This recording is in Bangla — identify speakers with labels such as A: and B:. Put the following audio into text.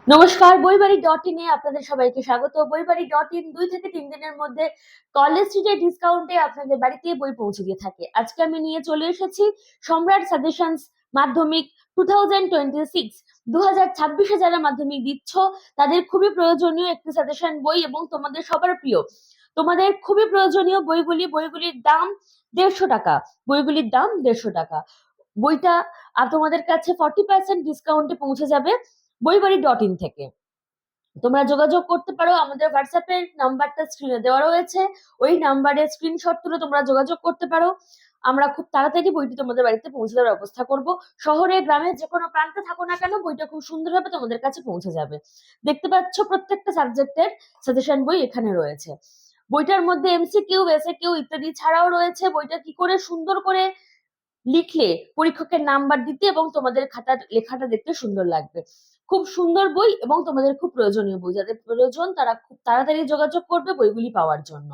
A: নমস্কার, বইবাড়ি.in আপনাদের সবাইকে স্বাগত। বইবাড়ি.in ২ থেকে ৩ দিনের মধ্যে কলেজ স্ট্রিটের ডিসকাউন্টে আপনাদের বাড়িতে বই পৌঁছে দিয়ে থাকে। আজকে আমি নিয়ে চলে এসেছি সম্রাট সাজেশনস মাধ্যমিক 2026। 2026-এ যারা মাধ্যমিক দিচ্ছ তাদের খুবই প্রয়োজনীয় একটি সাজেশন বই এবং তোমাদের সবার প্রিয়। তোমাদের খুবই প্রয়োজনীয় বইগুলির দাম ১৫০ টাকা। বইগুলির দাম ১৫০ টাকা। বইটা তোমাদের কাছে 40% ডিসকাউন্টে পৌঁছে যাবে বইবাড়ি.in থেকে। তোমরা যোগাযোগ করতে পারো, আমাদের হোয়াটসঅ্যাপের নাম্বারটা স্ক্রিনে দেওয়া রয়েছে। ওই নাম্বারে স্ক্রিনশট তুলে তোমরা যোগাযোগ করতে পারো। আমরা খুব তাড়াতাড়ি বইটি তোমাদের বাড়িতে পৌঁছে দেওয়ার ব্যবস্থা করব। শহরে গ্রামে যে কোনো প্রান্তে থাকো না কেন, বইটা খুব সুন্দরভাবে তোমাদের কাছে পৌঁছে যাবে। দেখতে পাচ্ছ প্রত্যেকটা সাবজেক্টের সাজেশন বই এখানে রয়েছে। বইটার মধ্যে এমসিকিউ, এসএকিউ ইত্যাদি ছাড়াও রয়েছে বইটা কি করে সুন্দর করে লিখলে পরীক্ষকের নাম্বার দিতে এবং তোমাদের খাতার লেখাটা দেখতে সুন্দর লাগবে। খুব সুন্দর বই এবং তোমাদের খুব প্রয়োজনীয় বই। যাদের প্রয়োজন তারা খুব তাড়াতাড়ি যোগাযোগ করবে বইগুলি পাওয়ার জন্য।